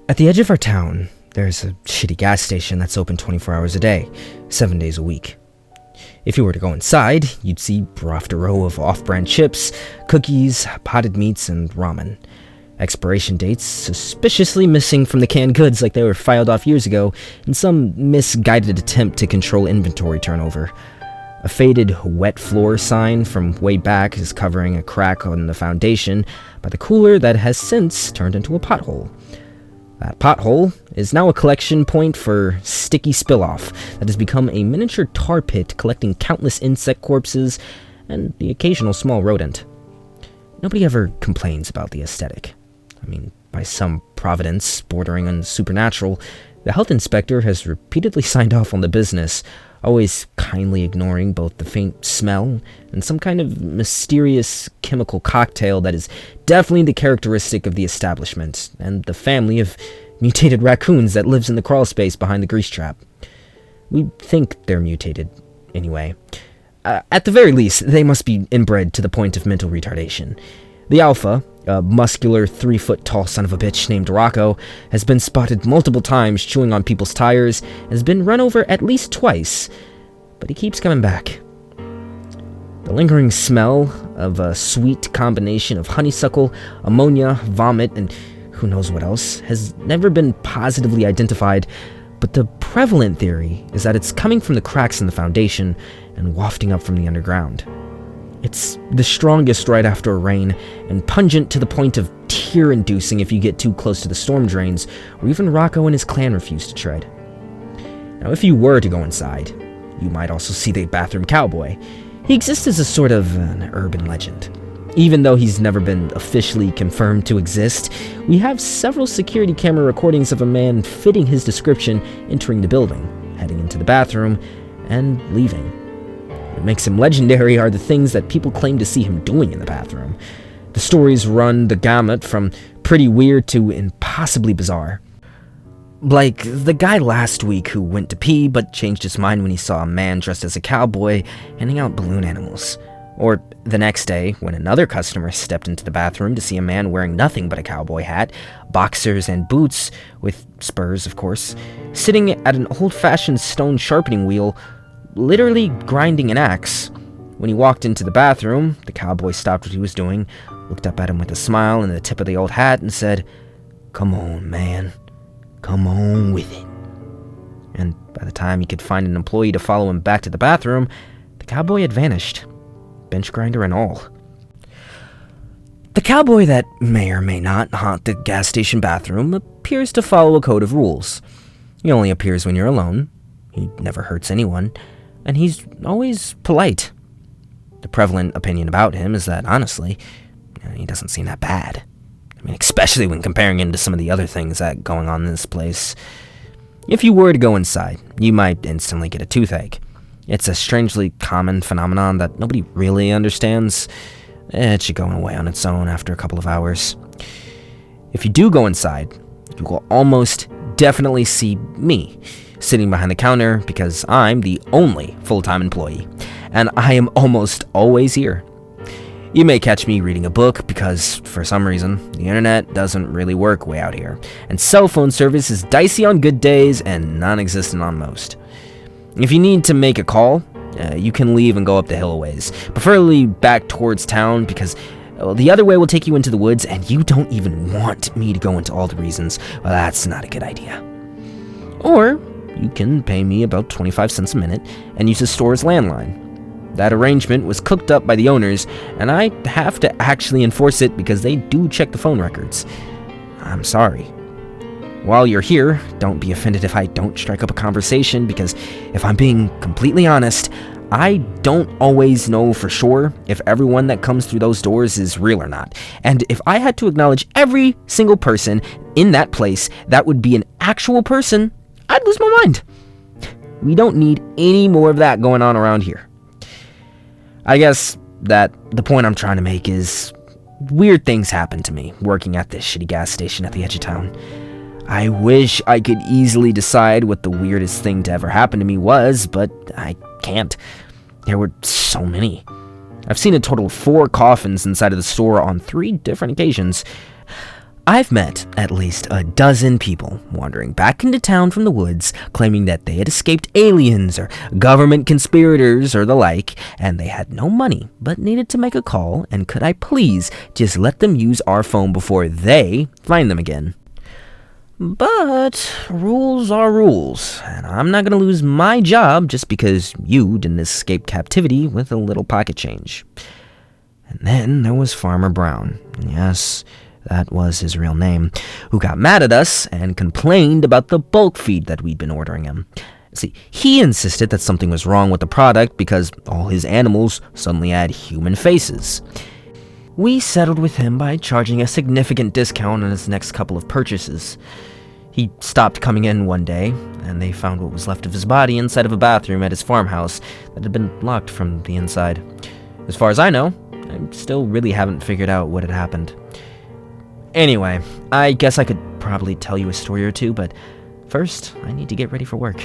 At the edge of our town, there's a shitty gas station that's open 24 hours a day, 7 days a week. If you were to go inside, you'd see row after row of off-brand chips, cookies, potted meats, and ramen. Expiration dates suspiciously missing from the canned goods like they were filed off years ago in some misguided attempt to control inventory turnover. A faded wet floor sign from way back is covering a crack on the foundation by the cooler that has since turned into a pothole. That pothole is now a collection point for sticky spill-off that has become a miniature tar pit collecting countless insect corpses and the occasional small rodent. Nobody ever complains about the aesthetic. I mean, by some providence bordering on supernatural, the health inspector has repeatedly signed off on the business, always kindly ignoring both the faint smell and some kind of mysterious chemical cocktail that is definitely the characteristic of the establishment and the family of mutated raccoons that lives in the crawl space behind the grease trap. We think they're mutated, anyway. At the very least, they must be inbred to the point of mental retardation. The alpha, a muscular 3-foot-tall son of a bitch named Rocco, has been spotted multiple times chewing on people's tires and has been run over at least twice, but he keeps coming back. The lingering smell of a sweet combination of honeysuckle, ammonia, vomit, and who knows what else has never been positively identified, but the prevalent theory is that it's coming from the cracks in the foundation and wafting up from the underground. It's the strongest right after a rain, and pungent to the point of tear-inducing if you get too close to the storm drains, or even Rocco and his clan refuse to tread. Now, if you were to go inside, you might also see the bathroom cowboy. He exists as a sort of an urban legend. Even though he's never been officially confirmed to exist, we have several security camera recordings of a man fitting his description entering the building, heading into the bathroom, and leaving. What makes him legendary are the things that people claim to see him doing in the bathroom. The stories run the gamut from pretty weird to impossibly bizarre. Like the guy last week who went to pee but changed his mind when he saw a man dressed as a cowboy handing out balloon animals. Or the next day when another customer stepped into the bathroom to see a man wearing nothing but a cowboy hat, boxers, and boots, with spurs of course, sitting at an old-fashioned stone sharpening wheel, literally grinding an axe. When he walked into the bathroom, the cowboy stopped what he was doing, looked up at him with a smile and the tip of the old hat, and said, "Come on, man. Come on with it." And by the time he could find an employee to follow him back to the bathroom, the cowboy had vanished, bench grinder and all. The cowboy that may or may not haunt the gas station bathroom appears to follow a code of rules. He only appears when you're alone. He never hurts anyone, and he's always polite. The prevalent opinion about him is that, honestly, he doesn't seem that bad. I mean, especially when comparing him to some of the other things that going on in this place. If you were to go inside, you might instantly get a toothache. It's a strangely common phenomenon that nobody really understands. It should go away on its own after a couple of hours. If you do go inside, you will almost definitely see me sitting behind the counter because I'm the only full-time employee, and I am almost always here. You may catch me reading a book because, for some reason, the internet doesn't really work way out here, and cell phone service is dicey on good days and non-existent on most. If you need to make a call, you can leave and go up the hill a ways, preferably back towards town because the other way will take you into the woods, and you don't even want me to go into all the reasons. Well, that's not a good idea. Or you can pay me about 25 cents a minute and use the store's landline. That arrangement was cooked up by the owners, and I have to actually enforce it because they do check the phone records. I'm sorry. While you're here, don't be offended if I don't strike up a conversation because, if I'm being completely honest, I don't always know for sure if everyone that comes through those doors is real or not. And if I had to acknowledge every single person in that place that would be an actual person, I'd lose my mind. We don't need any more of that going on around here. I guess that the point I'm trying to make is weird things happen to me working at this shitty gas station at the edge of town. I wish I could easily decide what the weirdest thing to ever happen to me was, but I can't. There were so many. I've seen a total of 4 coffins inside of the store on 3 different occasions. I've met at least a dozen people wandering back into town from the woods, claiming that they had escaped aliens or government conspirators or the like, and they had no money but needed to make a call, and could I please just let them use our phone before they find them again. But rules are rules, and I'm not going to lose my job just because you didn't escape captivity with a little pocket change. And then there was Farmer Brown. Yes, that was his real name, who got mad at us and complained about the bulk feed that we'd been ordering him. See, he insisted that something was wrong with the product because all his animals suddenly had human faces. We settled with him by charging a significant discount on his next couple of purchases. He stopped coming in one day, and they found what was left of his body inside of a bathroom at his farmhouse that had been locked from the inside. As far as I know, I still really haven't figured out what had happened. Anyway, I guess I could probably tell you a story or two, but first, I need to get ready for work.